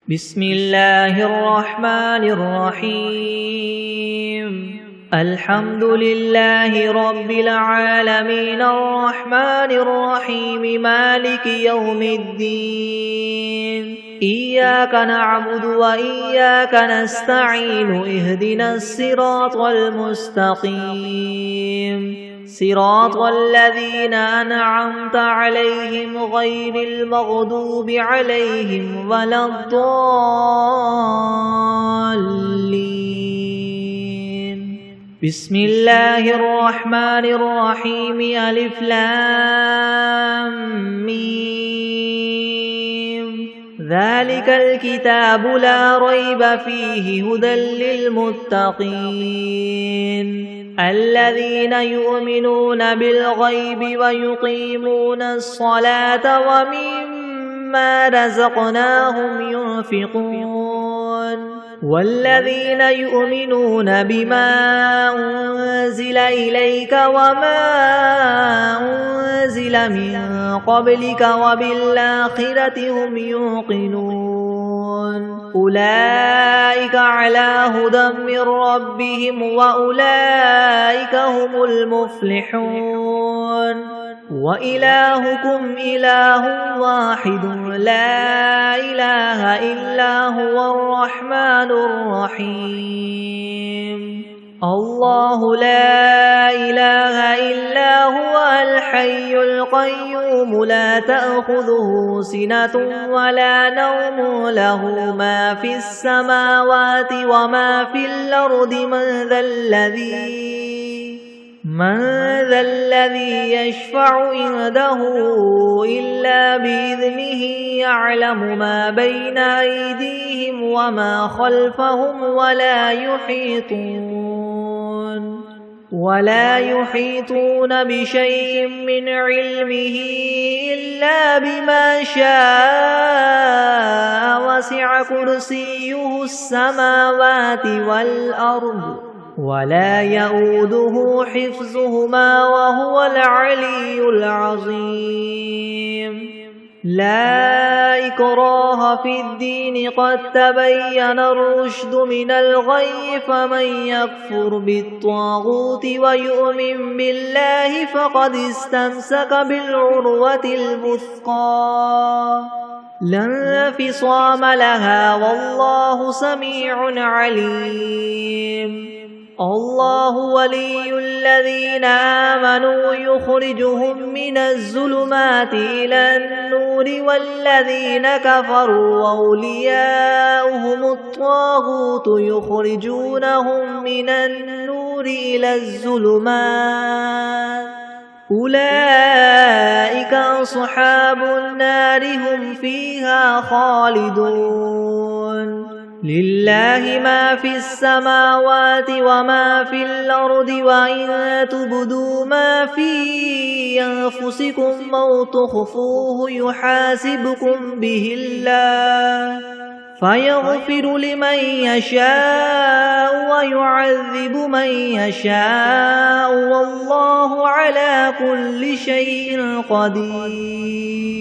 بسم الله الرحمن الرحيم الحمد لله رب العالمين الرحمن الرحيم مالك يوم الدين إياك نعبد وإياك نستعين اهدنا الصراط المستقيم صراط الذين أنعمت عليهم غير المغضوب عليهم ولا الضالين بسم الله الرحمن الرحيم ألف لام ميم ذلك الكتاب لا ريب فيه هدى للمتقين الذين يؤمنون بالغيب ويقيمون الصلاة ومما رزقناهم ينفقون والذين يؤمنون بما أنزل إليك وما أنزل من قبلك وبالآخرة هم يوقنون أولئك على هدى من ربهم وأولئك هم المفلحون وإلهكم إله واحد لا إله إلا هو الرحمن الرحيم الله لا إله إلا هو الحي القيوم لا تأخذه سنة ولا نوم له ما في السماوات وما في الأرض من ذا الذي يشفع عنده إلا بإذنه يعلم ما بين أيديهم وما خلفهم ولا يحيطون بشيء من علمه إلا بما شاء وسع كرسيه السماوات والأرض ولا يؤوده حفظهما وهو العلي العظيم لا إكراه في الدين قد تبين الرشد من الغي فمن يكفر بالطاغوت ويؤمن بالله فقد استمسك بالعروة الوثقى لا انفصام لها والله سميع عليم الله ولي الذين آمنوا يخرجهم من الظلمات إلى النور والذين كفروا أولياؤهم الطاغوت يخرجونهم من النور إلى الظلمات أولئك أصحاب النار هم فيها خالدون لله ما في السماوات وما في الأرض وإن تبدوا ما في أنفسكم أو تخفوه يحاسبكم به الله فيغفر لمن يشاء ويعذب من يشاء والله على كل شيء قدير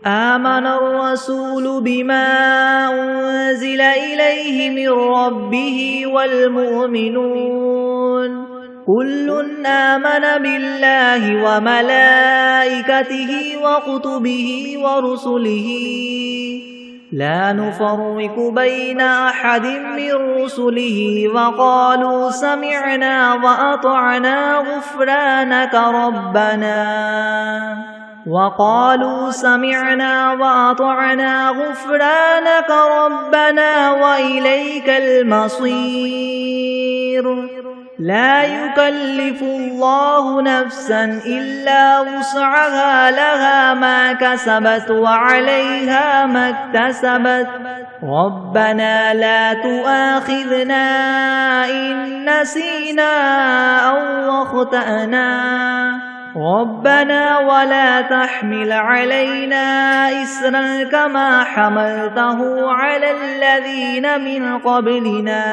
آمن الرسول بما أنزل إليه من ربه والمؤمنون كل آمن بالله وملائكته وكتبه ورسله لا نفرق بين أحد من رسله وقالوا سمعنا وأطعنا غفرانك ربنا وإليك المصير لا يكلف الله نفسا إلا وسعها لها ما كسبت وعليها ما اكتسبت ربنا لا تؤاخذنا إن نسينا أو أخطأنا ربنا ولا تحمل علينا إسرا كما حملته على الذين من قبلنا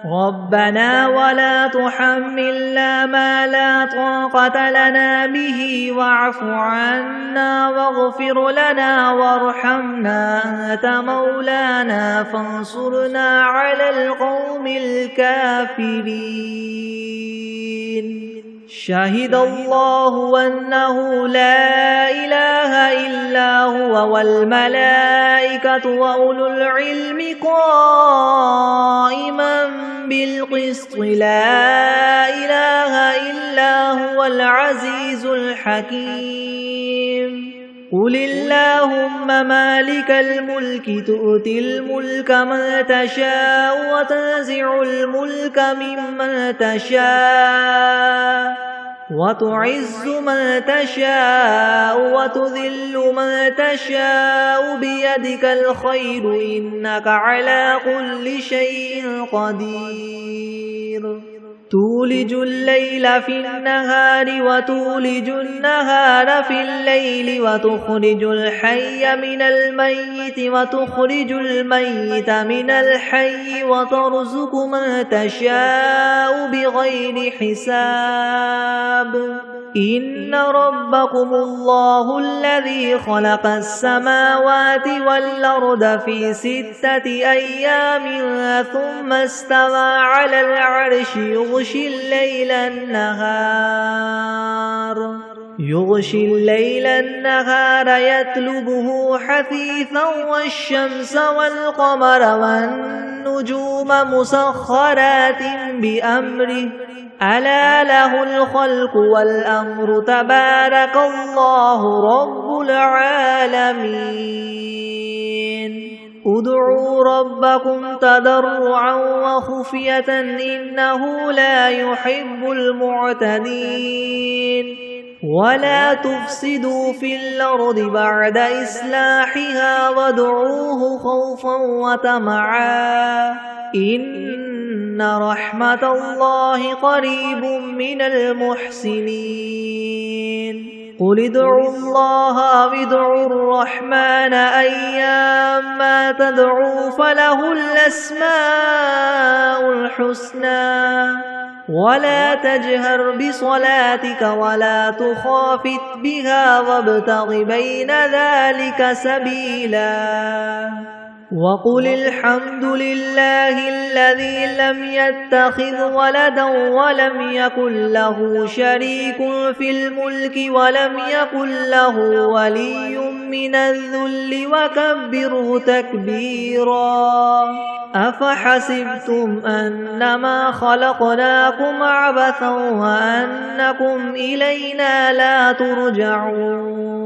ربنا ولا تحملنا ما لا طاقة لنا به واعف عنا واغفر لنا وارحمنا أنت مولانا فانصرنا على القوم الكافرين شهد الله أنه لا إله إلا هو والملائكة وأولو العلم قائما بالقسط لا إله إلا هو العزيز الحكيم قل اللهم مالك الملك تؤتي الملك من تشاء وتنزع الملك ممن تشاء وتعز من تشاء وتذل من تشاء بيدك الخير إنك على كل شيء قدير تولج الليل في النهار وتولج النهار في الليل وتخرج الحي من الميت وتخرج الميت من الحي وترزق من تشاء بغير حساب إن ربكم الله الذي خلق السماوات والأرض في 6 أيام ثم استوى على العرش يغشي الليل النهار يطلبه حثيثا والشمس والقمر والنجوم مسخرات بأمره ألا له الخلق والأمر تبارك الله رب العالمين ادعوا ربكم تضرعا وخفية إنه لا يحب المعتدين ولا تفسدوا في الأرض بعد إصلاحها وادعوه خوفا وطمعا إن رحمة الله قريب من المحسنين قل ادعوا الله أو ادعوا الرحمن أيما تدعوا فله الأسماء الحسنى ولا تجهر بصلاتك ولا تخافت بها وابتغ بين ذلك سبيلا وقل الحمد لله الذي لم يتخذ ولدا ولم يكن له شريك في الملك ولم يكن له ولي من الذل وكبره تكبيرا أفحسبتم أنما خلقناكم عبثا وأنكم إلينا لا ترجعون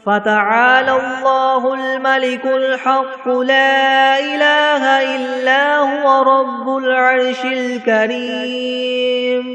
فتعالى الله الملك الحق لا إله إلا هو رب العرش الكريم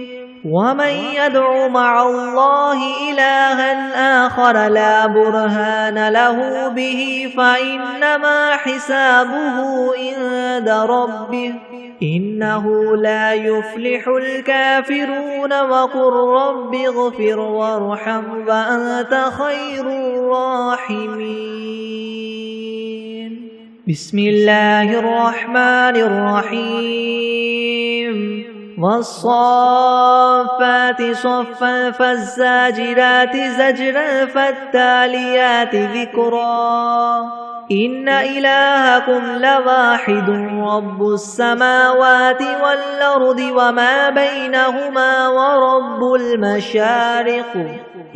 ومن يدع مع الله إلها آخر لا برهان له به فإنما حسابه عند ربه إنه لا يفلح الكافرون وقل رب اغفر وارحم وأنت خير الراحمين بسم الله الرحمن الرحيم والصافات صفا فالزاجرات زجرا فالتاليات ذكرا إن إلهكم لواحد رب السماوات والأرض وما بينهما ورب المشارق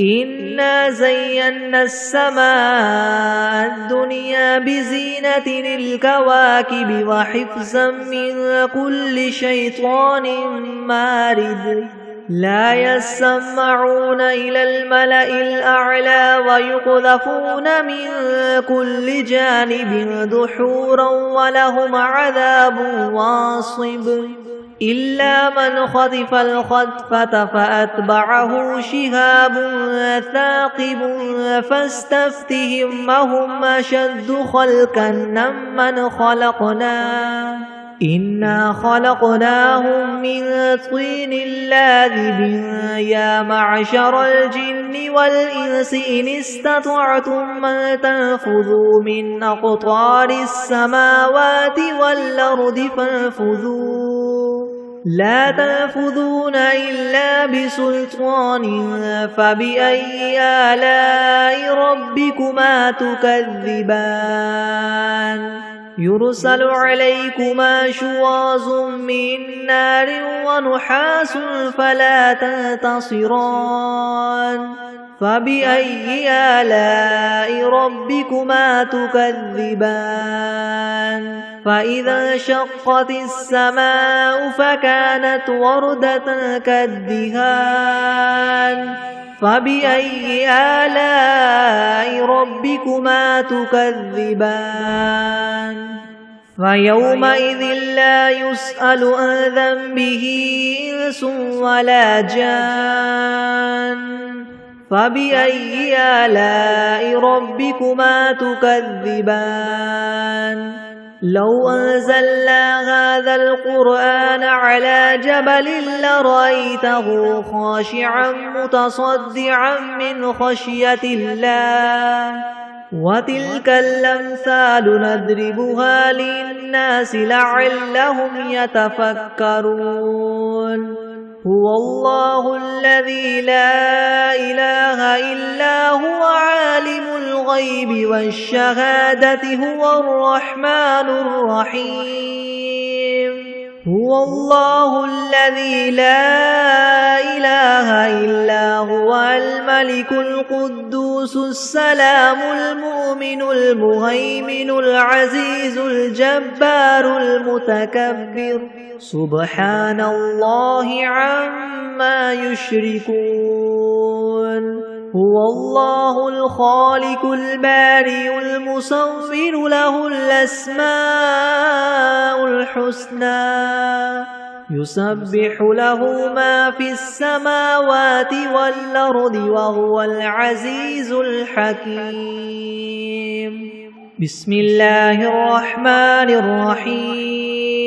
إنا زينا السماء الدنيا بزينة الكواكب وحفظا من كل شيطان مارد لا يسمعون إلى الملأ الأعلى ويقذفون من كل جانب دحورا ولهم عذاب واصب إلا من خطف الخطفة فأتبعه شهاب ثاقب فاستفتهم هم أشد خلقا ممن خلقنا إنا خلقناهم من طين لاذب يا معشر الجن والإنس إن استطعتم أن تنفذوا من أقطار السماوات والأرض فانفذوا لا تنفذون إلا بسلطان فبأي آلاء ربكما تكذبان يرسل عليكما شواظ من نار ونحاس فلا تنتصران فبأي آلاء ربكما تكذبان فإذا انشقت السماء فكانت وردة كالدهان فبأي آلاء ربكما تكذبان فيومئذ لا يسأل عن ذنبه إنس ولا جان فبأي آلاء ربكما تكذبان لو أنزلنا هذا القرآن على جبل لرأيته خاشعا متصدعا من خشية الله وتلك الأمثال نضربها للناس لعلهم يتفكرون هو الله الذي لا إله إلا هو عالم الغيب والشهادة هو الرحمن الرحيم هو الله الذي لا إله إلا هو الملك القدوس السلام المؤمن المهيمن العزيز الجبار المتكبر سبحان الله عما يشركون هو الله الخالق البارئ المصور له الأسماء الحسنى يسبح له ما في السماوات والأرض وهو العزيز الحكيم بسم الله الرحمن الرحيم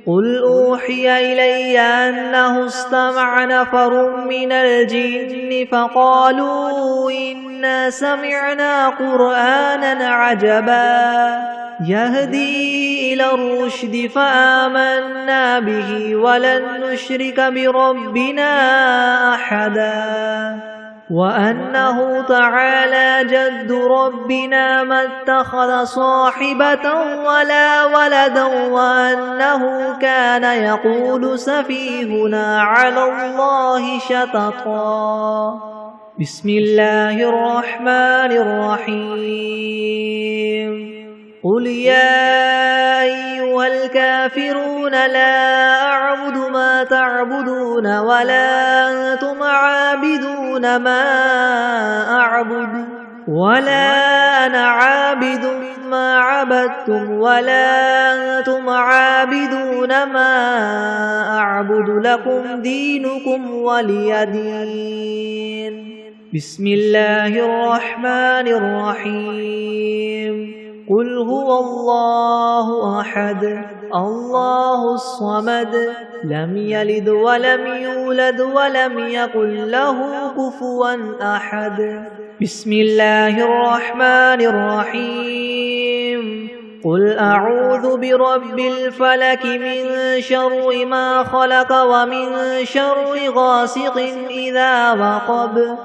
قل أوحي إلي أنه استمع نفر من الجن فقالوا إنا سمعنا قرآنا عجبا يهدي إلى الرشد فآمنا به ولن نشرك بربنا أحدا وأنه تعالى جد ربنا ما اتخذ صاحبة ولا ولدا وأنه كان يقول سفيهنا على الله شططا بسم الله الرحمن الرحيم قل يا أيها الكافرون لا أعبد ما تعبدون ولا أنتم عابدون ما أعبد ولا أنا عابد ما عبدتم ولا أنتم عابدون ما أعبد لكم دينكم ولي دين بسم الله الرحمن الرحيم قل هو الله أحد الله الصمد لم يلد ولم يولد ولم يكن له كفوا أحد بسم الله الرحمن الرحيم قل أعوذ برب الفلك من شر ما خلق ومن شر غاسق إذا وقب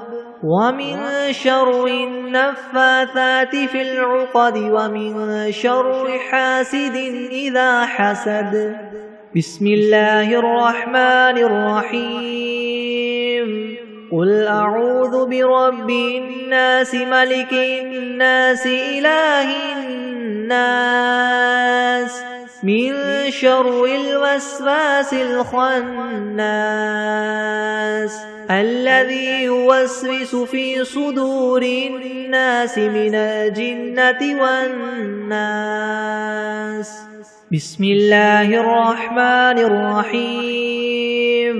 ومن شر النفاثات في العقد ومن شر حاسد إذا حسد بسم الله الرحمن الرحيم قل أعوذ برب الناس ملك الناس إله الناس من شر الوسواس الخناس الذي يوسوس في صدور الناس من الجنة والناس بسم الله الرحمن الرحيم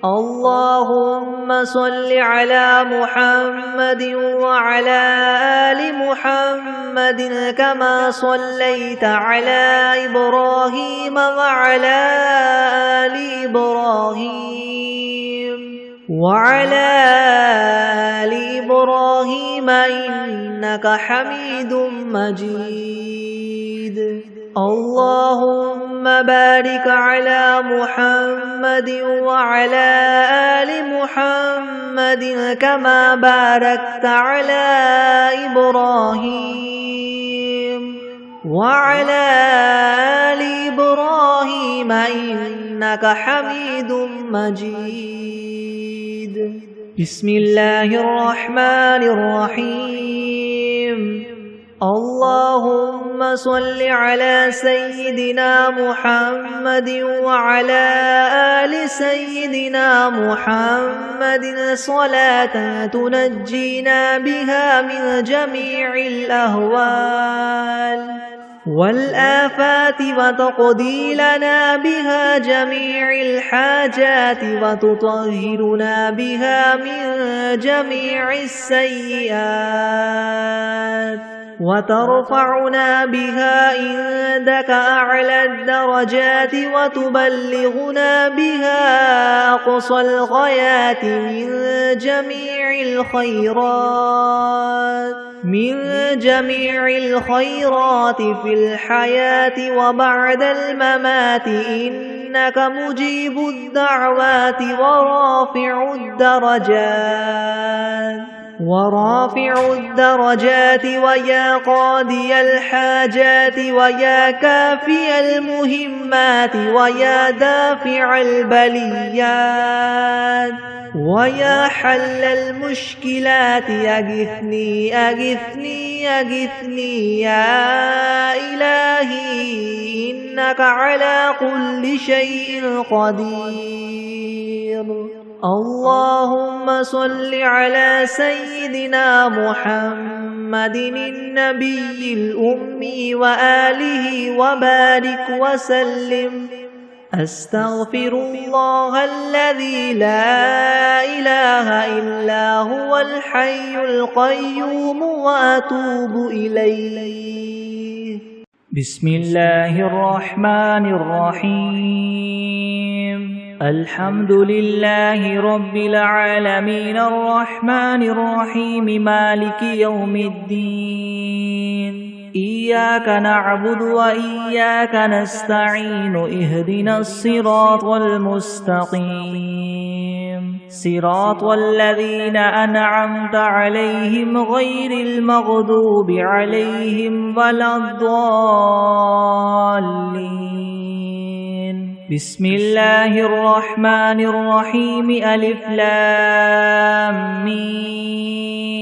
اللهم صل على محمد وعلى آل محمد كما صليت على إبراهيم وعلى آل إبراهيم إنك حميد مجيد. اللهم بارك على محمد وعلى آل محمد كما باركت على إبراهيم وعلى آل إبراهيم إنك حميد مجيد. بسم الله الرحمن الرحيم. اللهم صل على سيدنا محمد وعلى آل سيدنا محمد صلاة تنجينا بها من جميع الأهوال والآفات وتقضي لنا بها جميع الحاجات وتطهرنا بها من جميع السيئات وترفعنا بها عندك أعلى الدرجات وتبلغنا بها أقصى الغايات من جميع الخيرات في الحياة وبعد الممات إنك مجيب الدعوات ورافع الدرجات ويا قاضي الحاجات ويا كافي المهمات ويا دافع البليات ويا حل المشكلات أغثني أغثني أغثني يا إلهي إنك على كل شيء قدير. اللهم صل على سيدنا محمد النبي الأمي وآله وبارك وسلم. أستغفر الله الذي لا إله إلا هو الحي القيوم وأتوب إليه. بسم الله الرحمن الرحيم. الحمد لله رب العالمين الرحمن الرحيم مالك يوم الدين. إياك نعبد وإياك نستعين اهدنا الصراط المستقيم صراط الذين أنعمت عليهم غير المغضوب عليهم ولا الضالين. بسم الله الرحمن الرحيم. ألف لام ميم.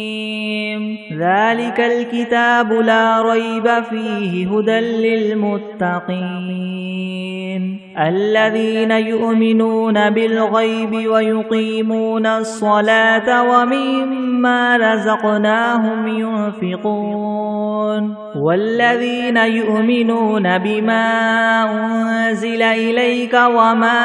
ذلك الكتاب لا ريب فيه هدى للمتقين الذين يؤمنون بالغيب ويقيمون الصلاة ومما رزقناهم ينفقون والذين يؤمنون بما أنزل إليك وما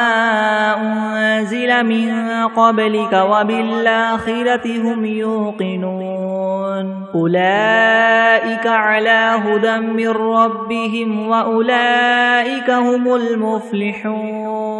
أنزل من قبلك وبالآخرة هم يوقنون أولئك على هدى من ربهم وأولئك هم المفلحون.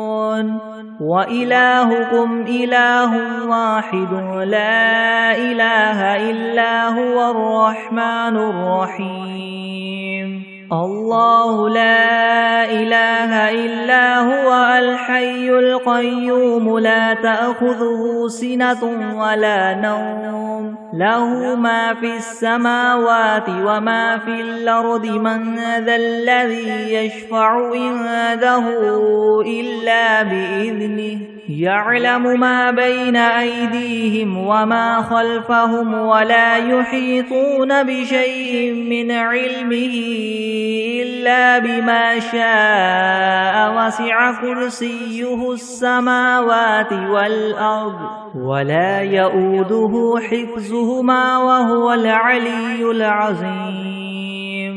وإلهكم إله واحد لا إله إلا هو الرحمن الرحيم. الله لا إله إلا هو الحي القيوم لا تأخذه سنة ولا نوم له ما في السماوات وما في الأرض من ذا الذي يشفع عنده إلا بإذنه يعلم ما بين أيديهم وما خلفهم ولا يحيطون بشيء من علمه إلا بما شاء وسع كرسيه السماوات والأرض ولا يؤوده حفظهما وهو العلي العظيم.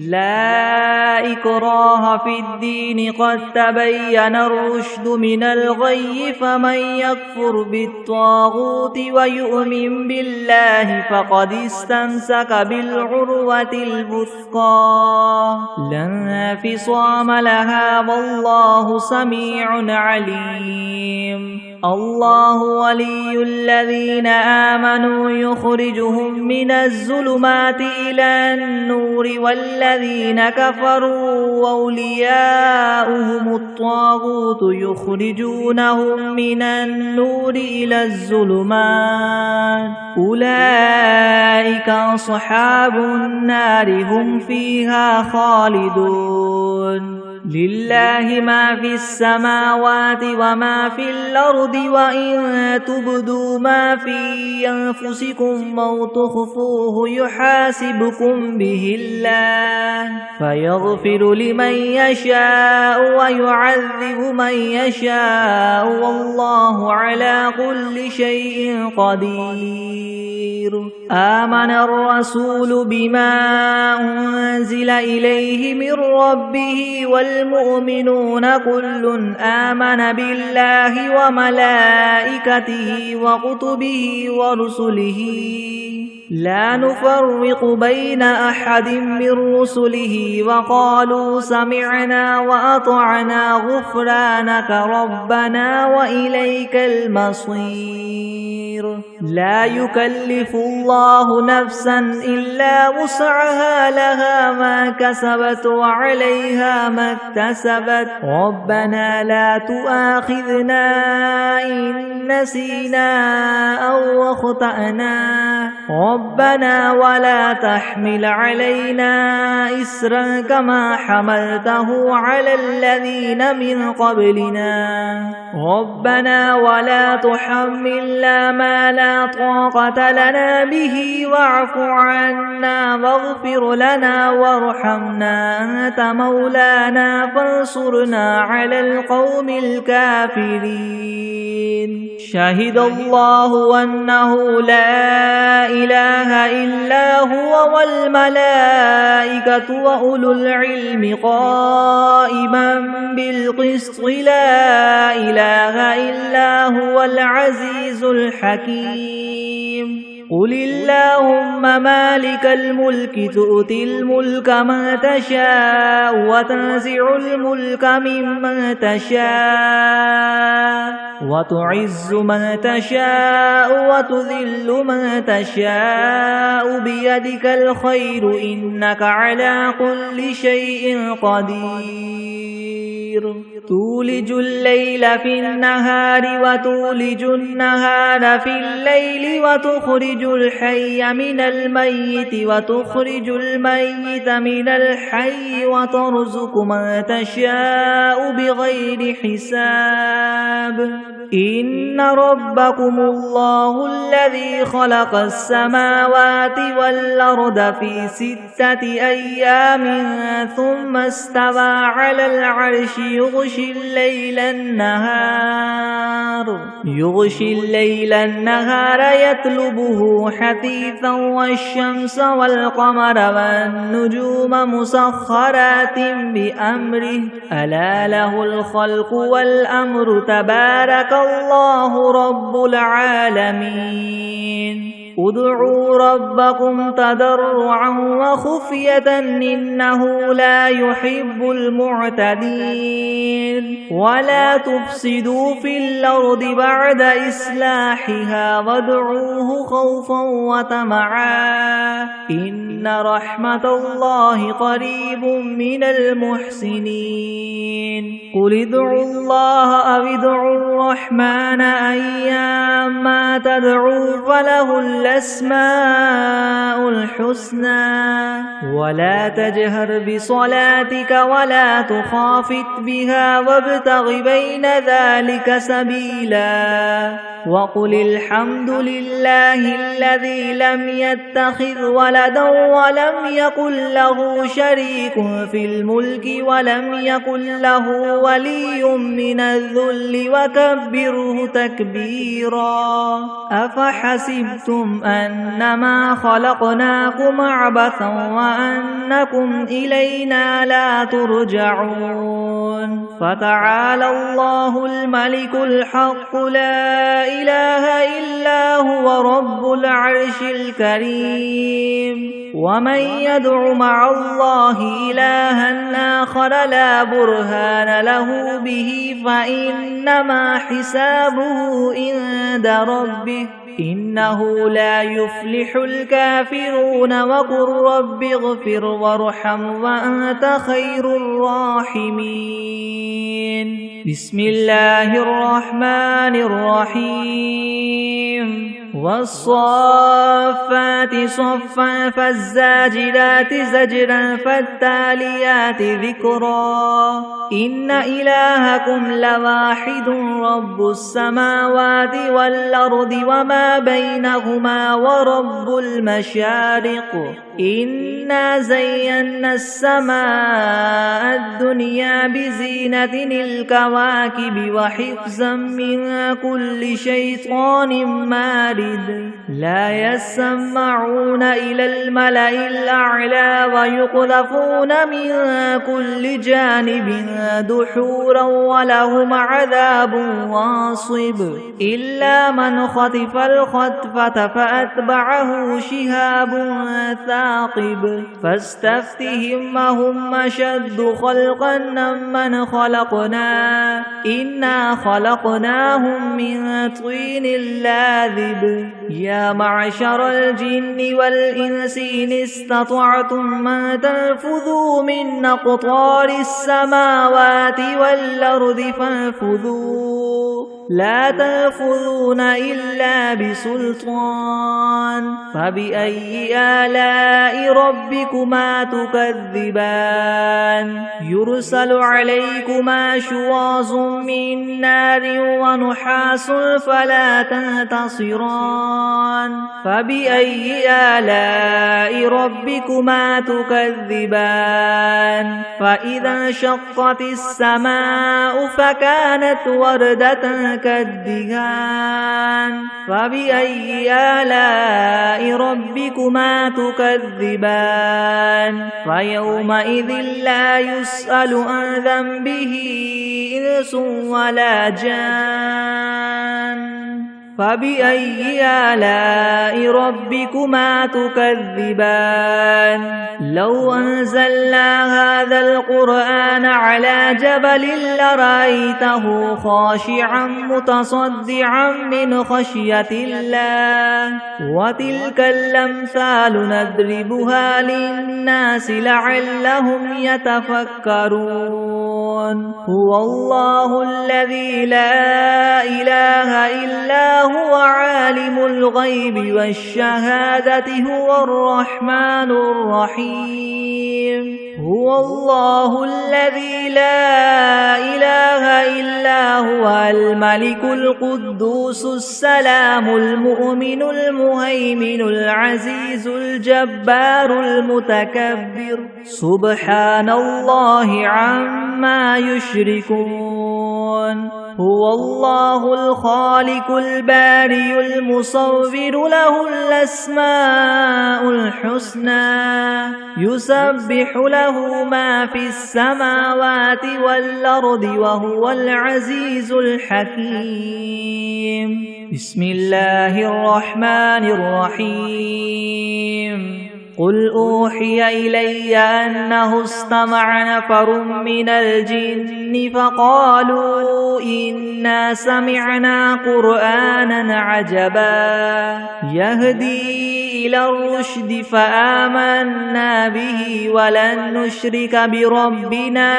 لا إكراه في الدين قد تبين الرشد من الغي فمن يكفر بالطاغوت ويؤمن بالله فقد استمسك بالعروة الوثقى لا انفصام لها والله سميع عليم الله ولي الذين آمنوا يخرجهم من الظلمات إلى النور والذين كفروا أولياؤهم الطاغوت يخرجونهم من النور إلى الظلمات أولئك أصحاب النار هم فيها خالدون لله ما في السماوات وما في الأرض وإن تبدوا ما في أنفسكم أو تخفوه يحاسبكم به الله فيغفر لمن يشاء ويعذب من يشاء والله على كل شيء قدير آمن الرسول بما أنزل إليه من ربه والمؤمنون كل آمن بالله وملائكته وكتبه ورسله لا نفرق بين أحد من رسله وقالوا سمعنا وأطعنا غفرانك ربنا وإليك المصير لا يكلف الله نفسا إلا وسعها لها ما كسبت وعليها ما اكتسبت ربنا لا تؤاخذنا إن نسينا أو أخطأنا ربنا ولا تحمل علينا إسرا كما حملته على الذين من قبلنا ربنا ولا تحملنا ما لا طاقة لنا به واعف عنا واغفر لنا وارحمنا أنت مولانا فانصرنا على القوم الكافرين شهد الله أنه لا إله إلا هو والملائكة وأولو العلم قائما بالقسط لا إله إلا هو العزيز الحكيم قل اللهم مالك الملك تؤتي الملك من تشاء وتنزع الملك ممن تشاء وتعز من تشاء وتذل من تشاء بيدك الخير إنك على كل شيء قدير تولج الليل في النهار وتولج النهار في الليل وتخرج الحي من الميت وتخرج الميت من الحي وترزق من تشاء بغير حساب إن ربكم الله الذي خلق السماوات والأرض في 6 أيام ثم استوى على العرش يغشي الليل النهار يطلبه حثيثا والشمس والقمر والنجوم مسخرات بأمره ألا له الخلق والأمر تبارك الله رب العالمين ادعوا ربكم تضرعا وخفية إنه لا يحب المعتدين ولا تفسدوا في الأرض بعد إصلاحها وادعوه خوفا وطمعا إن رحمة الله قريب من المحسنين قل ادعوا الله أو ادعوا الرحمن أيما تدعوا فله الأسماء الحسنى ولا تجهر بصلاتك ولا تخافت بها وابتغ بين ذلك سبيلا وقل الحمد لله الذي لم يتخذ ولدا ولم يكن له شريك في الملك ولم يكن له ولي من الذل وكبره تكبيرا أفحسبتم أنما خلقناكم عبثا وأنكم إلينا لا ترجعون فتعالى الله الملك الحق لا إله إلا هو رب العرش الكريم ومن يدع مع الله إلها آخر لا برهان له به فإنما حسابه عند ربه إنه لا يفلح الكافرون وقل رب اغفر وارحم وأنت خير الراحمين بسم الله الرحمن الرحيم والصافات صفا فالزاجرات زجرا فالتاليات ذكرا إن إلهكم لواحد رب السماوات والأرض وما بينهما ورب المشارق إنا زينا السماء الدنيا بزينة الكواكب وحفظا من كل شيطان مارد لا يسمعون إلى الملأ الأعلى ويقذفون من كل جانب دحورا ولهم عذاب واصب إلا من خطف الخطفة فأتبعه شهاب ثاقب فاستفتهم هم أشد خلقا ممن خلقنا إنا خلقناهم من طين لاذب يا معشر الجن والإنس إن استطعتم أن تنفذوا من أقطار السماوات والأرض فانفذوا لا تنفذون إلا بسلطان فبأي آلاء ربكما تكذبان يرسل عليكما شواظ من نار ونحاس فلا تنتصران فبأي آلاء ربكما تكذبان فإذا انشقت السماء فكانت وردة كالدهان فبأي آلاء ربكما تكذبان فيومئذ لا يسأل عن ذنبه إنس ولا جان فبأي آلاء ربكما تكذبان لو أنزلنا هذا القرآن على جبل لرأيته خاشعا متصدعا من خشية الله وتلك الأمثال نضربها للناس لعلهم يتفكرون هو الله الذي لا إله إلا هو عالم الغيب والشهادة هو الرحمن الرحيم هو الله الذي لا إله إلا هو الملك القدوس السلام المؤمن المهيمن العزيز الجبار المتكبر سبحان الله عما يشركون هو الله الخالق البارئ المصور له الأسماء الحسنى يسبح له ما في السماوات والأرض وهو العزيز الحكيم بسم الله الرحمن الرحيم قل أوحي إلي أنه استمع نفر من الجن فقالوا إنا سمعنا قرآنا عجبا يهدي إلى الرشد فآمنا به ولن نشرك بربنا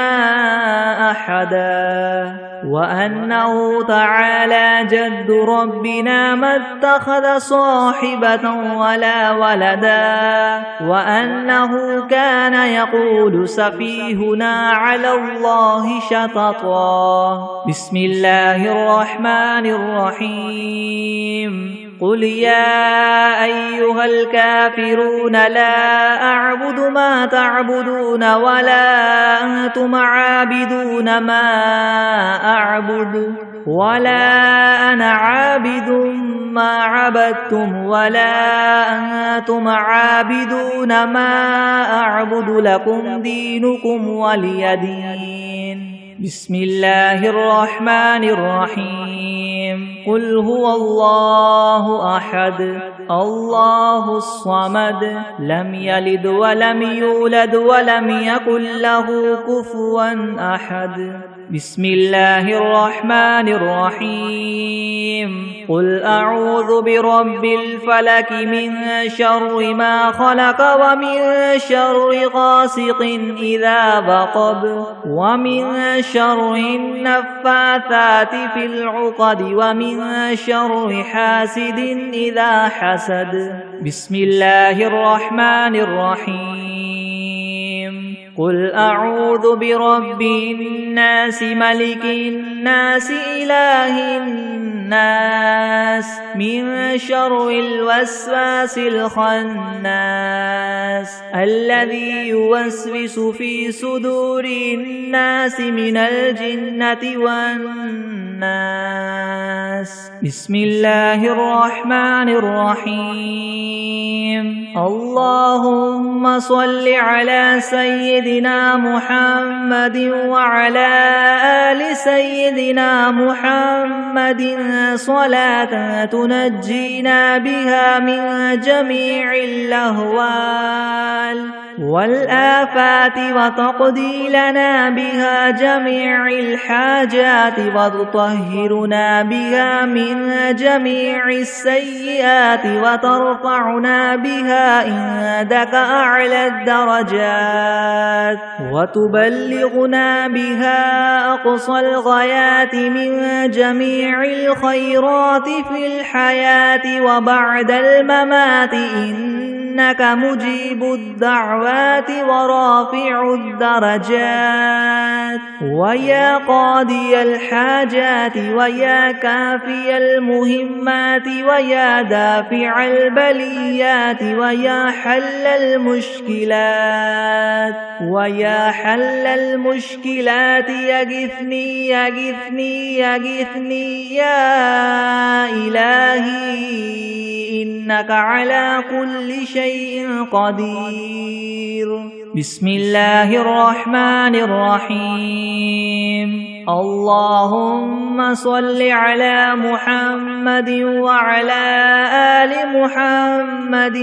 أحدا وأنه تعالى جد ربنا ما اتخذ صاحبة ولا ولدا وأنه كان يقول سفيهنا على الله شططا. بسم الله الرحمن الرحيم. قل يا أيها الكافرون لا أعبد ما تعبدون ولا أنتم عابدون ما أعبد ولا أنا عابد ما عبدتم ولا أنتم عابدون ما أعبد لكم دينكم ولي دين. بسم الله الرحمن الرحيم. قل هو الله أحد الله الصمد لم يلد ولم يولد ولم يكن له كفوا أحد. بسم الله الرحمن الرحيم. قل أعوذ برب الفلك من شر ما خلق ومن شر غاسق إذا وقب ومن شر النفاثات في العقد ومن شر حاسد إذا حسد. بسم الله الرحمن الرحيم. قل أعوذ برب الناس ملك الناس إله الناس من شر الوسواس الخناس الذي يوسوس في صدور الناس من الجنة والناس. بسم الله الرحمن الرحيم. اللهم صل على سيدنا محمد وعلى آل سيدنا محمد صلاة تنجينا بها من جميع الأهوال والآفات وتقضي لنا بها جميع الحاجات وتطهرنا بها من جميع السيئات وترفعنا بها عندك أعلى الدرجات وتبلغنا بها أقصى الغايات من جميع الخيرات في الحياة وبعد الممات إنك مجيب الدعوات ورافع الدرجات ويا قاضي الحاجات ويا كافي المهمات ويا دافع البليات ويا حل المشكلات ويا حل المشكلات يغثني يغثني يغثني يا إلهي إنك على كل شيء قدير. بسم الله الرحمن الرحيم. اللهم صل على محمد وعلى آل محمد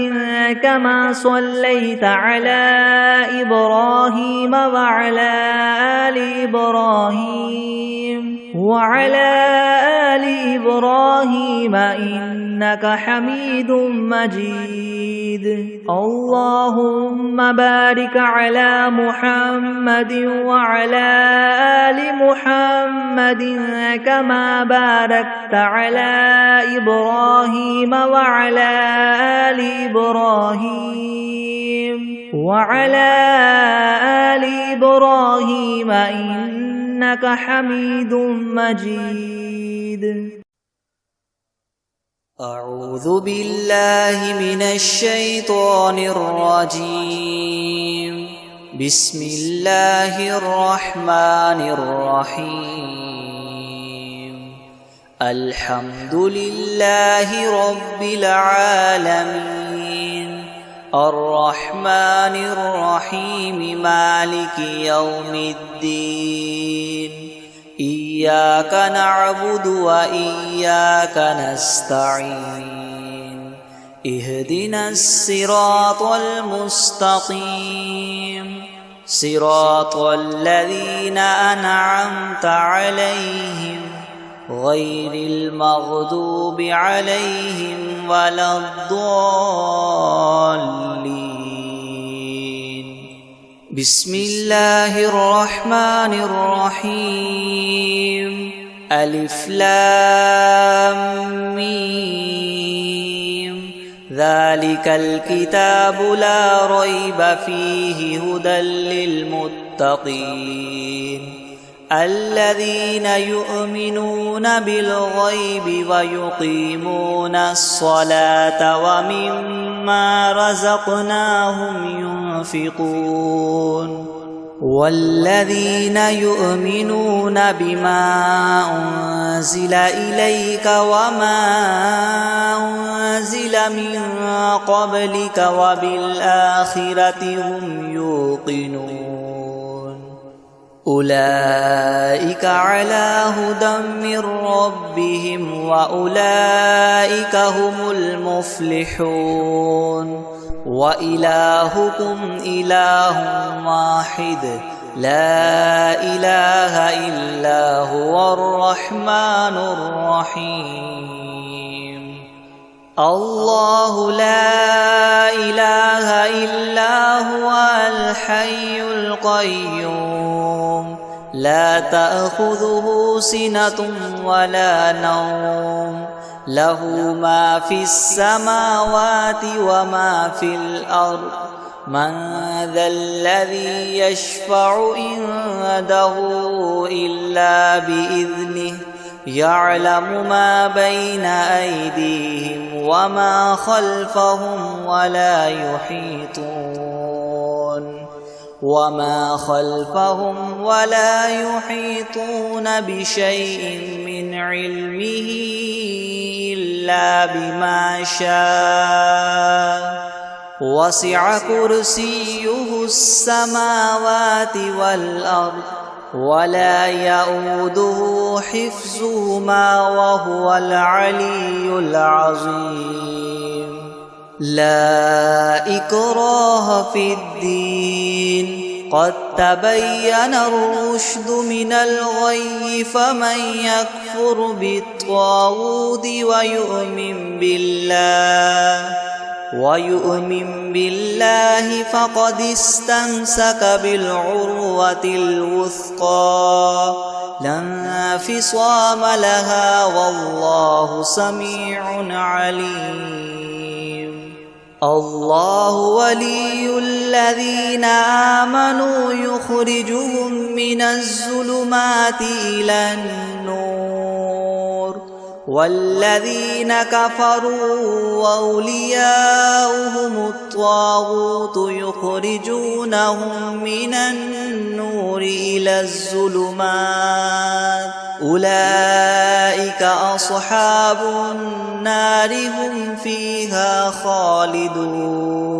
كما صليت على إبراهيم وعلى آل إبراهيم وعلى آل إبراهيم إنك حميد مجيد. اللهم بارك على محمد وعلى آل محمد كما باركت على إبراهيم وعلى آل إبراهيم وعلى آل إبراهيم إنك حميد مجيد. أعوذ بالله من الشيطان الرجيم. بسم الله الرحمن الرحيم. الحمد لله رب العالمين الرحمن الرحيم مالك يوم الدين إياك نعبد وإياك نستعين اهدنا الصراط المستقيم صراط الذين أنعمت عليهم غير المغضوب عليهم ولا الضالين. بسم الله الرحمن الرحيم ألف لام ميم ذلك الكتاب لا ريب فيه هدى للمتقين الذين يؤمنون بالغيب ويقيمون الصلاة ومما رزقناهم ينفقون والذين يؤمنون بما أنزل إليك وما أنزل من قبلك وبالآخرة هم يوقنون أولئك على هدى من ربهم وأولئك هم المفلحون وإلهكم إله واحد لا إله إلا هو الرحمن الرحيم الله لا إله إلا هو الحي القيوم لا تأخذه سنة ولا نوم له ما في السماوات وما في الأرض من ذا الذي يشفع عنده إلا بإذنه يعلم ما بين أيديهم وما خلفهم ولا يحيطون بشيء من علمه إلا بما شاء وسع كرسيه السماوات والأرض ولا يؤوده حفظهما وهو العلي العظيم لا إكراه في الدين قد تبين الرشد من الغي فمن يكفر بالطاغوت ويؤمن بالله فقد استمسك بالعروة الوثقى لا انفصام لها والله سميع عليم الله ولي الذين آمنوا يخرجهم من الظلمات إلى النور والذين كفروا أولياؤهم الطاغوت يخرجونهم من النور إلى الظلمات أولئك أصحاب النار هم فيها خالدون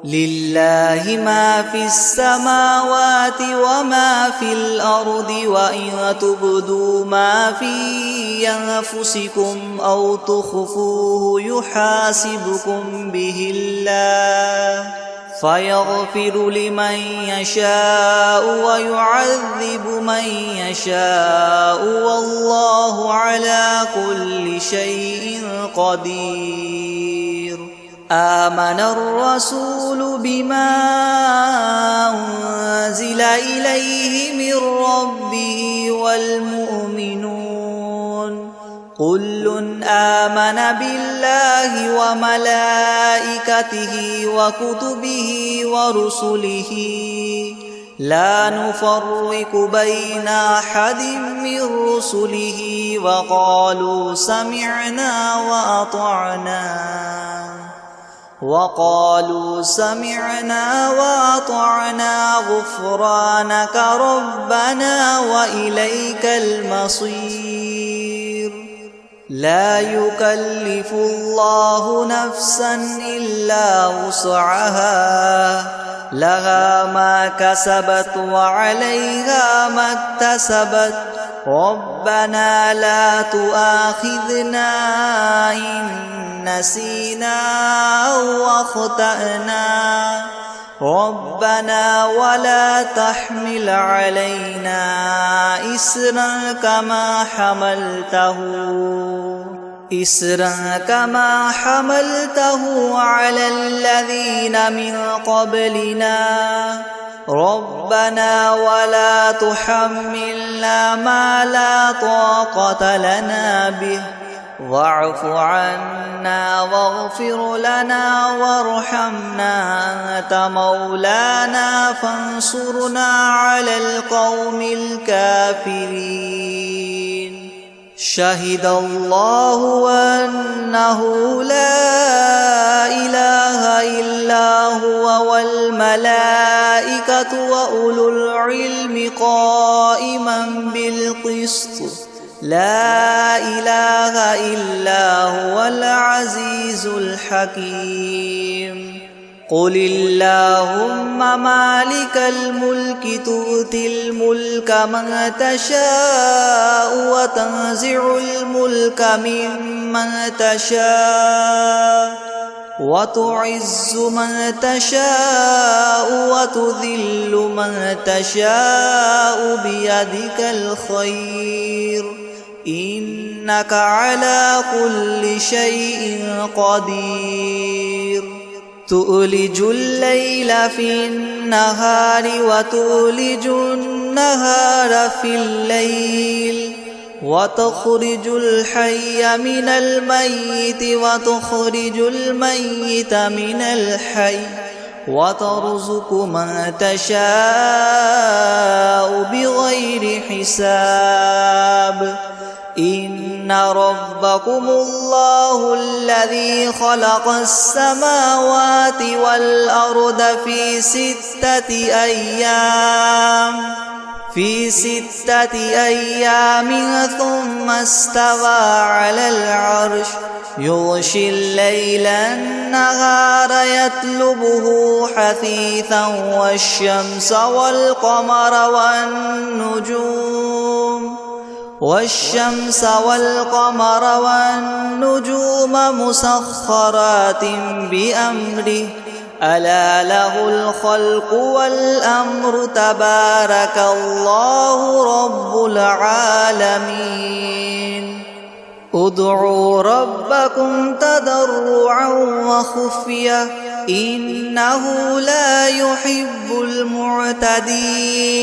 لله ما في السماوات وما في الأرض وإن تبدوا ما في أنفسكم أو تخفوه يحاسبكم به الله فيغفر لمن يشاء ويعذب من يشاء والله على كل شيء قدير آمن الرسول بما أنزل إليه من ربه والمؤمنون كل آمن بالله وملائكته وكتبه ورسله لا نفرق بين أحد من رسله وقالوا سمعنا وأطعنا غفرانك ربنا وإليك المصير لا يكلف الله نفسا إلا وسعها لها ما كسبت وعليها ما اكتسبت ربنا لا تؤاخذنا إن نسينا أو أخطأنا ربنا ولا تحمل علينا إسرا كما حملته على الذين من قبلنا ربنا ولا تحملنا ما لا طاقة لنا به واعف عنا واغفر لنا وارحمنا أنت مولانا فانصرنا على القوم الكافرين شهد الله أنه لا إله إلا هو والملائكة وأولو العلم قائما بالقسط لا إله إلا هو العزيز الحكيم قل اللهم مالك الملك تؤتي الملك من تشاء وتنزع الملك ممن تشاء وتعز من تشاء وتذل من تشاء بيدك الخير إنك على كل شيء قدير تؤلج الليل في النهار وتؤلج النهار في الليل وتخرج الحي من الميت وتخرج الميت من الحي وترزق من تشاء بغير حساب إن ربكم الله الذي خلق السماوات والأرض في 6 أيام ثم استوى على العرش يغشي الليل النهار يطلبه حثيثا والشمس والقمر والنجوم مسخرات بأمره ألا له الخلق والأمر تبارك الله رب العالمين ادعوا ربكم تضرعا وخفية إنه لا يحب المعتدين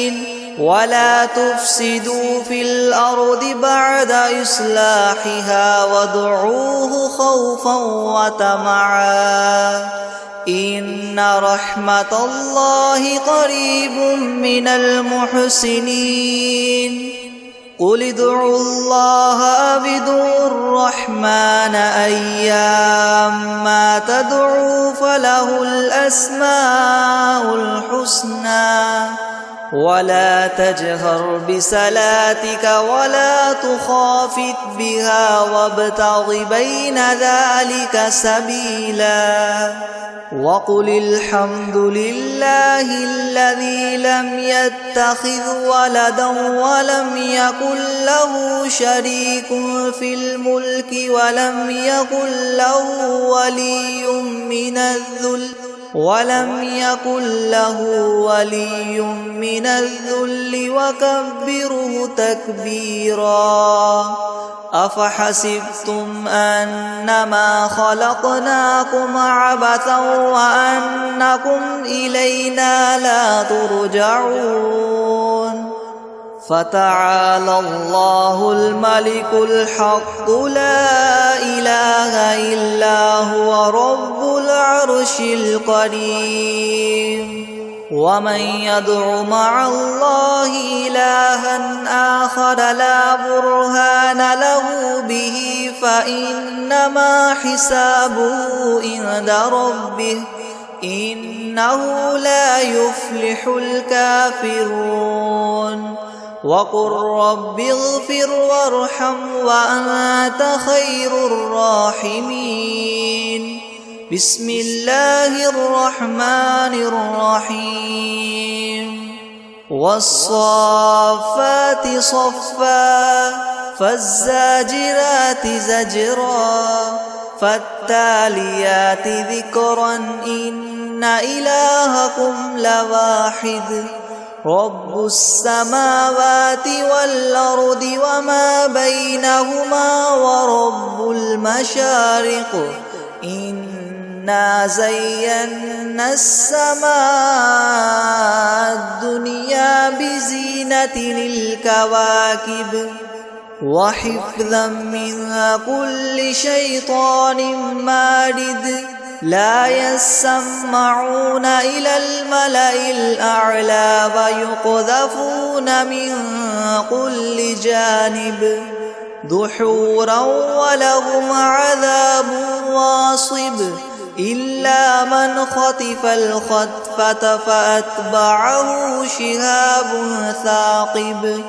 ولا تفسدوا في الأرض بعد إصلاحها وادعوه خوفا وطمعا إن رحمة الله قريب من المحسنين قل ادعوا الله أو ادعوا الرحمن أيما تدعوا فله الأسماء الحسنى ولا تجهر بصلاتك ولا تخافت بها وابتغ بين ذلك سبيلا وقل الحمد لله الذي لم يتخذ ولدا ولم يكن له شريك في الملك ولم يكن له ولي من الذل وكبره تكبيرا أفحسبتم أنما خلقناكم عبثا وأنكم إلينا لا ترجعون فتعالى الله الملك الحق لا إله إلا هو رب العرش الكريم ومن يدع مع الله إلها آخر لا برهان له به فإنما حسابه عند ربه إنه لا يفلح الكافرون وقل رب اغفر وارحم وأنت خير الراحمين بسم الله الرحمن الرحيم والصافات صفا فالزاجرات زجرا فالتاليات ذكرا إن إلهكم لواحد رب السماوات والأرض وما بينهما ورب المشارق إنه إنا زينا السماء الدنيا بزينة الكواكب وحفظا من كل شيطان مارد لا يسمعون إلى الملأ الأعلى ويقذفون من كل جانب دحورا ولهم عذاب واصب إلا من خطف الخطفة فأتبعه شهاب ثاقب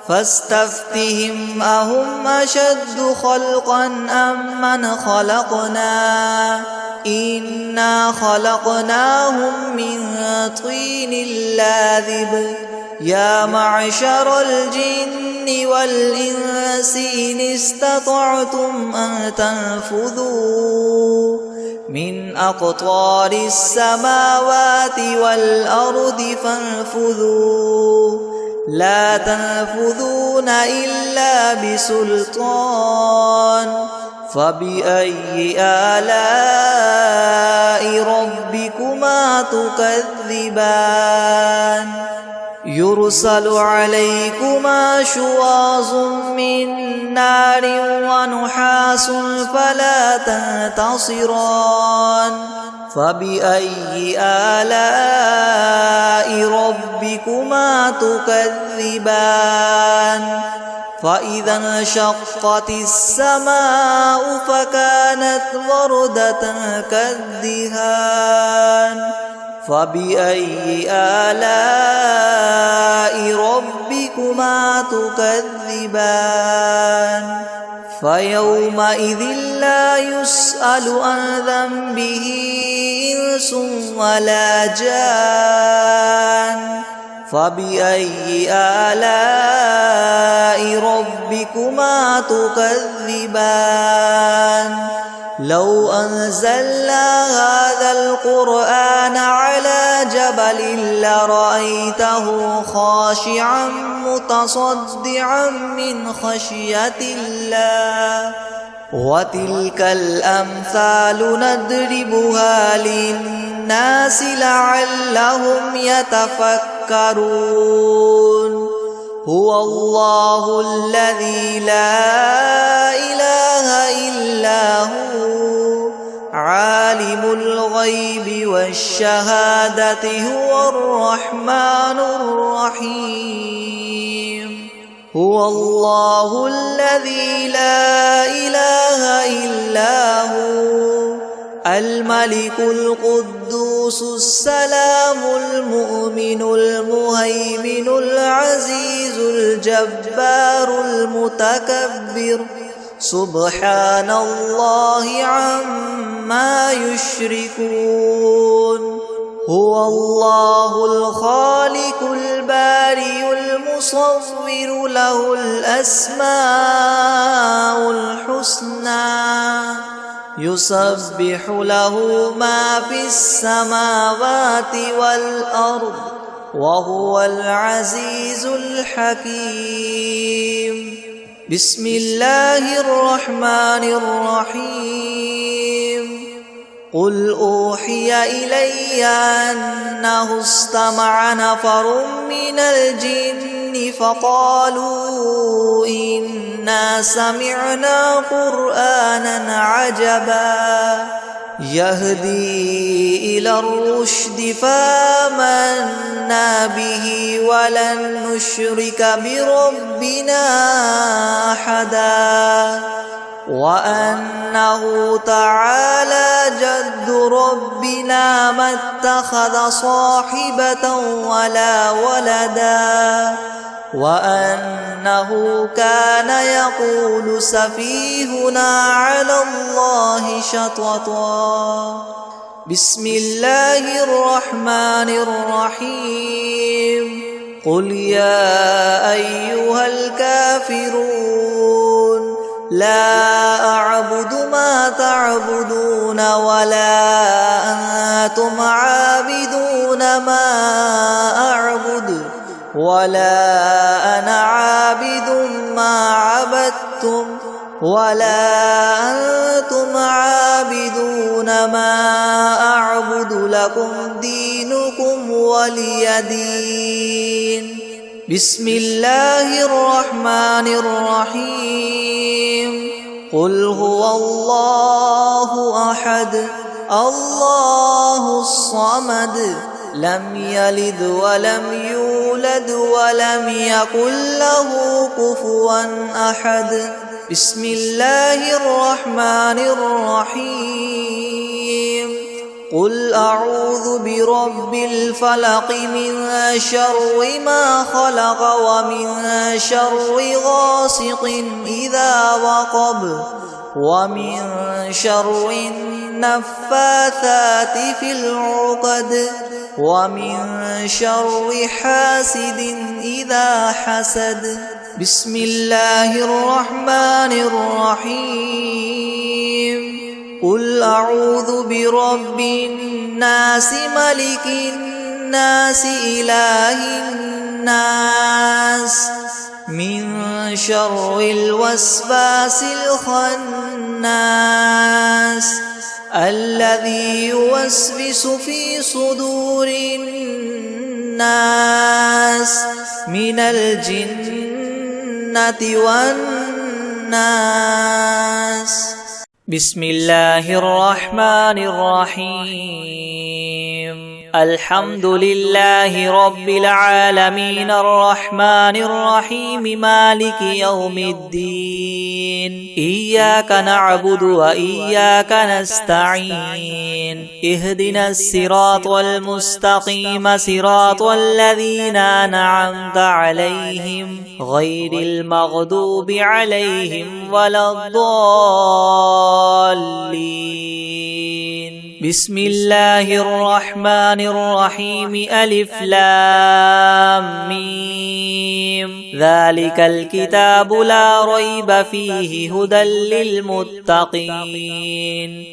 فاستفتهم أهم أشد خلقا أم من خلقنا إنا خلقناهم من طين لاذب يا معشر الجن والإنس إن استطعتم أن تنفذوا من أقطار السماوات والأرض فانفذوا لا تنفذون إلا بسلطان فبأي آلاء ربكما تكذبان يرسل عليكما شواظ من نار ونحاس فلا تنتصران فبأي آلاء ربكما تكذبان فإذا انشقت السماء فكانت وردة كالدهان فبأي آلاء ربكما تكذبان فيومئذ لا يسأل عن ذنبه إنس ولا جان فبأي آلاء ربكما تكذبان لو أنزلنا هذا القرآن على جبل لرأيته خاشعا متصدعا من خشية الله وتلك الأمثال نضربها للناس لعلهم يتفكرون هو الله الذي لا إله إلا هو عالم الغيب والشهادة هو الرحمن الرحيم هو الله الذي لا إله إلا هو الملك القدوس السلام المؤمن المهيمن العزيز الجبار المتكبر سبحان الله عما يشركون هو الله الخالق البارئ المصور له الأسماء الحسنى يسبح له ما في السماوات والأرض وهو العزيز الحكيم بسم الله الرحمن الرحيم قل أوحي إلي أنه استمع نفر من الجن فقالوا إنا سمعنا قرآنا عجبا يهدي إلى الرشد فآمنا به ولن نشرك بربنا أحدا وأنه تعالى جد ربنا ما اتخذ صاحبة ولا ولدا وأنه كان يقول سفيهنا على الله شططا بسم الله الرحمن الرحيم قل يا أيها الكافرون لا أعبد ما تعبدون ولا أنتم عابدون ما أعبد ولا أنا عابد ما عبدتم ولا أنتم عابدون ما أعبد لكم دينكم ولي دين. بسم الله الرحمن الرحيم. قل هو الله أحد الله الصمد لم يلد ولم يولد ولم يكن له كفوا أحد. بسم الله الرحمن الرحيم. قل أعوذ برب الفلق من شر ما خلق ومن شر غاسق إذا وقب ومن شر النفاثات في العقد ومن شر حاسد إذا حسد. بسم الله الرحمن الرحيم. قل أعوذ برب الناس ملك الناس إله الناس من شر الوسواس الخناس الذي يوسوس في صدور الناس من الجنة والناس. بسم الله الرحمن الرحيم. الحمد لله رب العالمين الرحمن الرحيم مالك يوم الدين. إياك نعبد وإياك نستعين. اهدنا الصراط المستقيم صراط الذين أنعمت عليهم غير المغضوب عليهم ولا الضالين. بسم الله الرحمن الرحيم. ألف لام ميم. ذلك الكتاب لا ريب فيه هدى للمتقين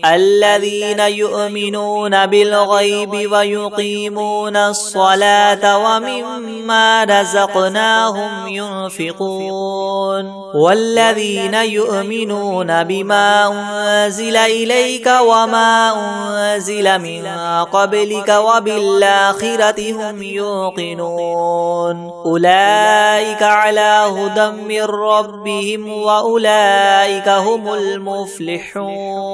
الذين يؤمنون بالغيب ويقيمون الصلاة ومما رزقناهم ينفقون والذين يؤمنون بما أنزل إليك وما أنزل من قبلك وبالآخرة هم يوقنون أولئك على هدى من ربهم وأولئك هم المفلحون.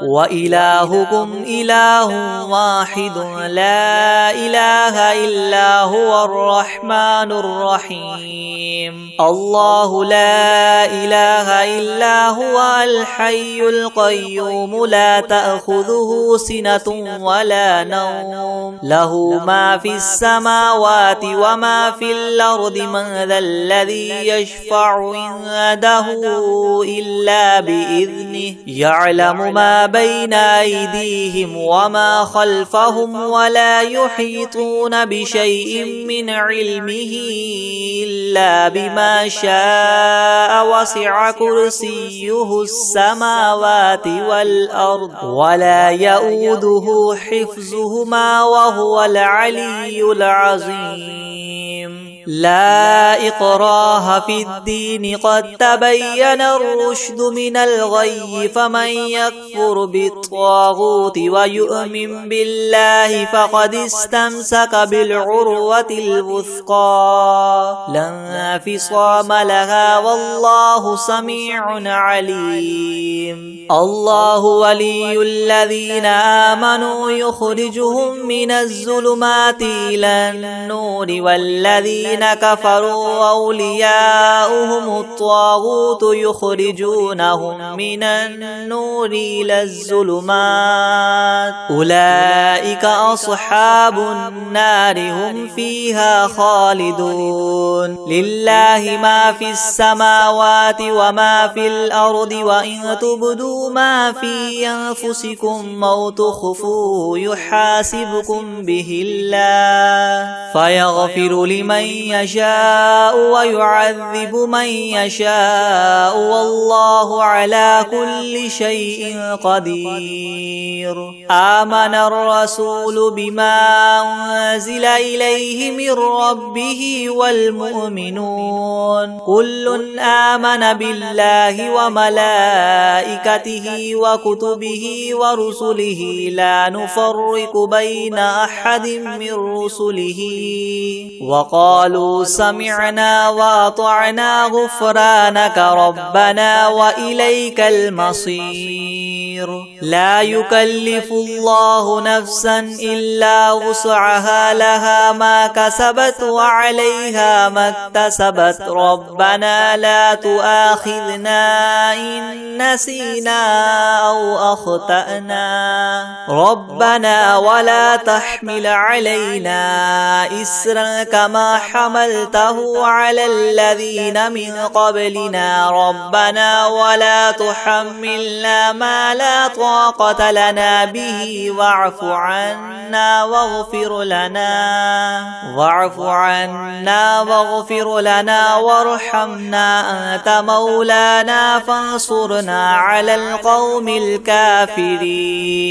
وإلهكم إله واحد لا إله إلا هو الرحمن الرحيم. الله لا إله إلا هو الحي القيوم لا تأخذه سنة ولا نوم له ما في السماوات وما في الأرض. من ذا الذي يشفع عنده إلا بإذنه يعلم ما بين أيديهم وما خلفهم ولا يحيطون بشيء من علمه إلا بما شاء. وسع كرسيه السماوات والأرض ولا يؤوده حفظهما وهو العلي العظيم. لا إكراه في الدين قد تبين الرشد من الغي. فمن يكفر بالطاغوت ويؤمن بالله فقد استمسك بالعروة الوثقى لا انفصام لها والله سميع عليم. الله ولي الذين آمنوا يخرجهم من الظلمات إلى النور والذين كفروا أولياؤهم الطاغوت يخرجونهم من النور إلى الظلمات أولئك أصحاب النار هم فيها خالدون. لله ما في السماوات وما في الأرض وإن تبدوا ما في أنفسكم أو تخفوه يحاسبكم به الله فيغفر لمن يشاء ويعذب من يشاء والله على كل شيء قدير. آمن الرسول بما أنزل إليه من ربه والمؤمنون كل آمن بالله وملائكته وكتبه ورسله لا نفرق بين أحد من رسله وقالوا سمعنا وأطعنا غفرانك ربنا وإليك المصير. لا يكلف الله نفسا إلا وسعها لها ما كسبت وعليها ما اكتسبت ربنا لا تؤاخذنا إن نسينا أو أخطأنا ربنا ولا تحمل علينا إسرا كما حملته على الذين من قبلنا ربنا ولا تحملنا ما لا طاقة لنا به واعف عنا واغفر لنا وارحمنا أنت مولانا فانصرنا على القوم الكافرين.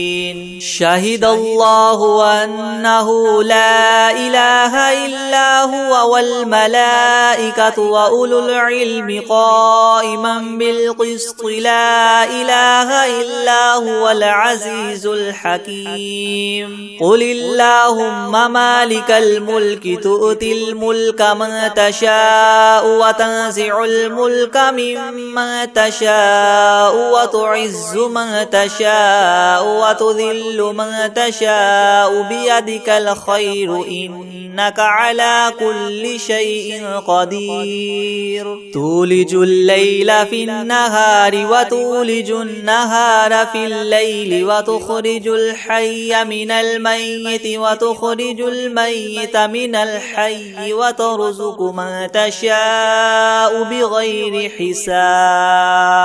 شهد الله أنه لا إله إلا هو والملائكة وأولو العلم قائما بالقسط لا إله إلا هو العزيز الحكيم. قل اللهم مالك الملك تؤتي الملك من تشاء وتنزع الملك ممن تشاء وتعز من تشاء وتذل من تشاء بيدك الخير إنك على كل شيء قدير. تولج الليل في النهار وتولج النهار في الليل وتخرج الحي من الميت وتخرج الميت من الحي وترزق من تشاء بغير حساب.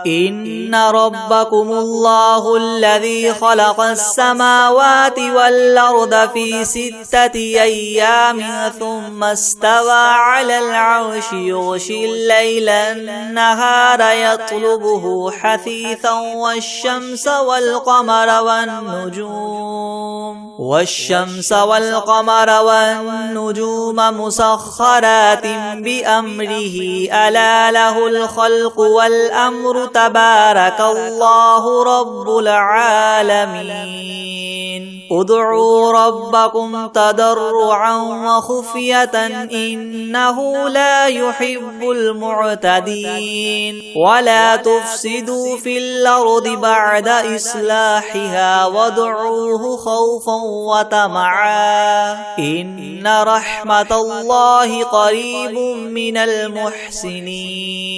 إن ربكم الله الذي خلق السماوات والأرض في 6 أيام ثم استوى على العرش يغشي الليل النهار يطلبه حثيثا والشمس والقمر والنجوم مسخرات بأمره ألا له الخلق والأمر تبارك الله رب العالمين. ادعوا ربكم تضرعا وخفية إنه لا يحب المعتدين. ولا تفسدوا في الأرض بعد إصلاحها وادعوه خوفا وطمعا إن رحمة الله قريب من المحسنين.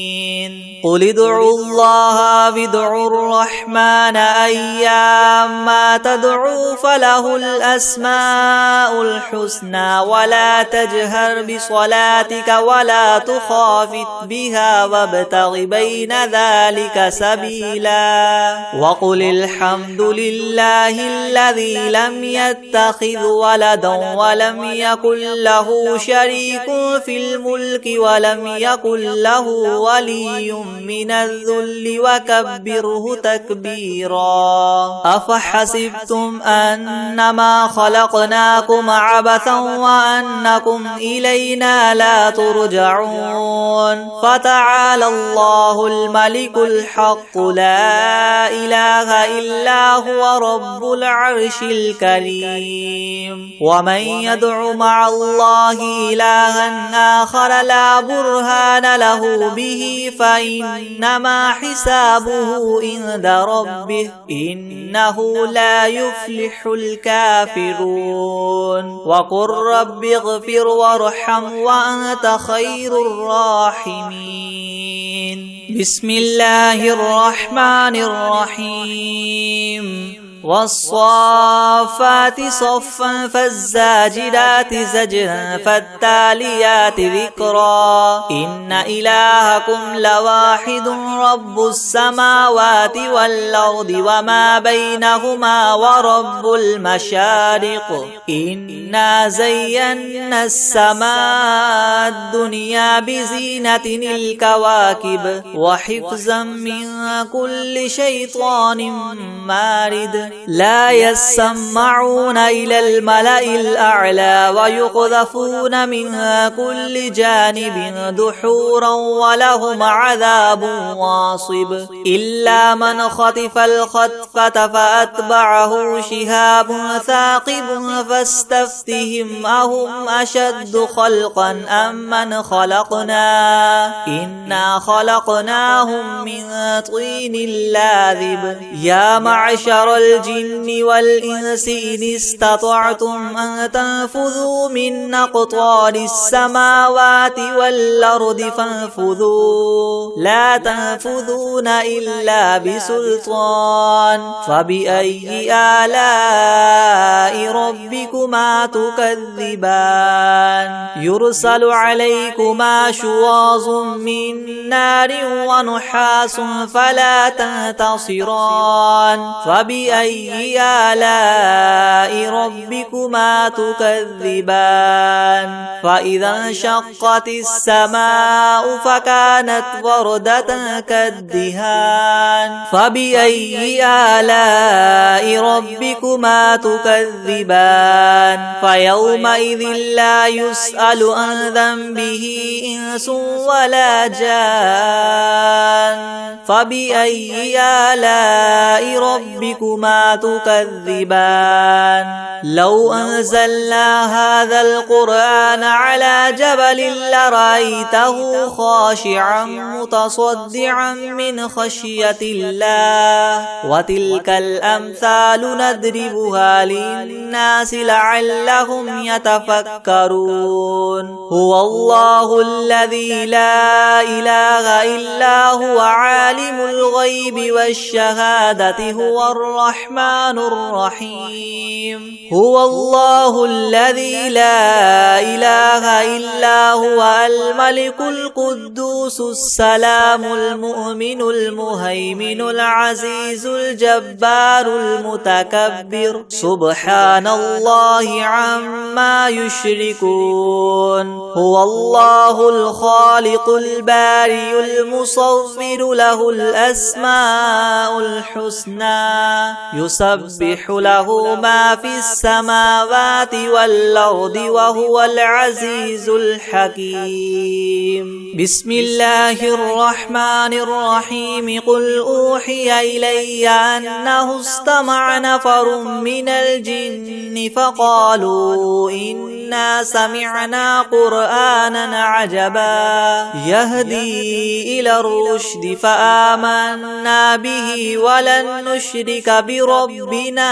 قل ادعوا الله وادعوا الرحمن أيما تدعوا فله الأسماء الحسنى ولا تجهر بصلاتك ولا تخافت بها وابتغ بين ذلك سبيلا. وقل الحمد لله الذي لم يتخذ ولدا ولم يكن له شريك في الملك ولم يكن له ولي من الذل وكبره تكبيرا. أفحسبتم أنما خلقناكم عبثا وأنكم إلينا لا ترجعون. فتعالى الله الملك الحق لا إله إلا هو رب العرش الكريم. ومن يدع مع الله إلها آخر لا برهان له به فإنما حسابه عند ربه إنه لا يفلح الكافرون. وقل رب اغفر وارحم وأنت خير الراحمين. بسم الله الرحمن الرحيم. والصافات صفا فالزاجرات زجرا فالتاليات ذكرا إن إلهكم لواحد رب السماوات والأرض وما بينهما ورب المشارق إنا زينا السماء الدنيا بزينة الكواكب وحفظا من كل شيطان مارد لا يسمعون إلى الملأ الأعلى ويقذفون من كل جانب دحورا ولهم عذاب واصب إلا من خطف الخطفة فأتبعه شهاب ثاقب فاستفتهم أهم أشد خلقا أم من خلقنا إنا خلقناهم من طين لاذب يا معشر الجن والإنس إن استطعتم أن تنفذوا من أقطار السماوات والأرض فانفذوا لا تنفذون إلا بسلطان فبأي آلاء ربكما تكذبان يرسل عليكما شواظ من نار ونحاس فلا تنتصران فبأي آلاء ربكما تكذبان فإذا انشقت السماء فكانت وردة كالدهان فبأي آلاء ربكما تكذبان فيومئذ لا يسأل عن ذنبه إنس ولا جان فبأي آلاء ربكما تكذبان لو أنزلنا هذا القرآن على جبل لرأيته خاشعا متصدعا من خشية الله وتلك الأمثال نضربها للناس لعلهم يتفكرون هو الله الذي لا إله إلا هو عالم الغيب والشهادة هو الرحمن الرحيم هو الله الذي لا إله إلا هو الملك القدوس السلام المؤمن المهيمن العزيز الجبار المتكبر سبحان الله عما يشركون هو الله الخالق البارئ المصور له الأسماء الحسنى يسبح له ما في السماوات والأرض وهو العزيز الحكيم بسم الله الرحمن الرحيم قل أوحي إلي أنه استمع نفر من الجن فقالوا إنا سمعنا قرآنا عجبا يهدي إلى الرشد فآمنا به ولن نشرك بربنا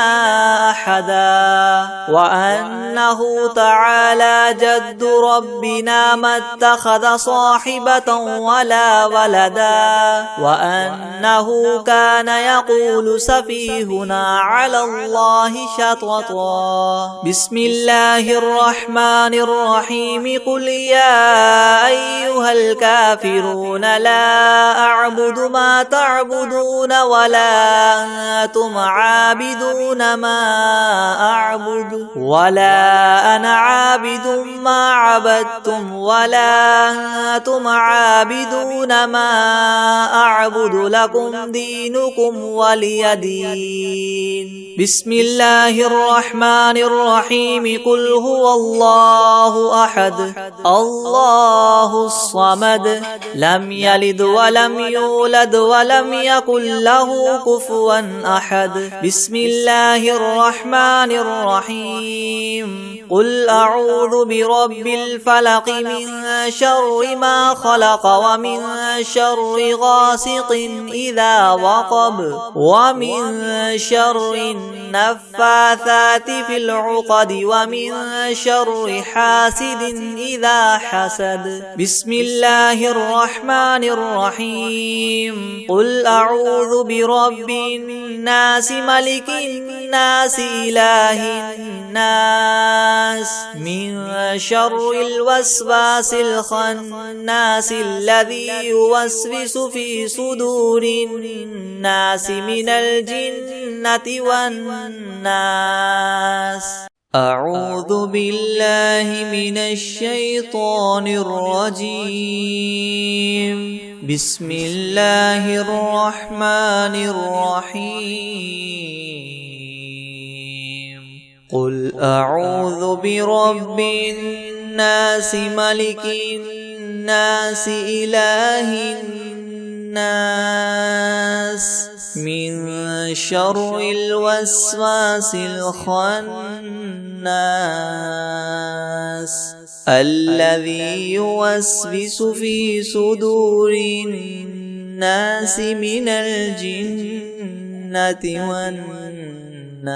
أحدا وأنه تعالى جد ربنا ما اتخذ صاحبة ولا ولدا وأنه كان يقول سفيهنا على الله شططا بسم الله الرحمن الرحيم قل يا أيها الكافرون لا أعبد ما تعبدون ولا أنتم عابدون ما أعبد ولا أنا عابد ما عبدتم ولا أنتم عابدون ما أعبد لكم دينكم ولي دين بسم الله الرحمن الرحيم قل هو الله أحد الله الصمد لم يلد ولم يولد ولم يكن له كفوا أحد بسم الله الرحمن الرحيم قل أعوذ برب الفلق من شر ما خلق ومن شر غاسق إذا وقب ومن شر النفاثات في العقد ومن شر حاسد إذا حسد. بسم الله الرحمن الرحيم. قل أعوذ برب الناس ملك الناس إله الناس من شر الوسواس الخناس الذي يوسوس في صدور الناس من الجنة والناس. أعوذ بالله من الشيطان الرجيم. بسم الله الرحمن الرحيم. قل أعوذ برب الناس ملك الناس إله الناس من شر الوسواس الخناس الذي يوسوس في صدور الناس من الجنة والناس.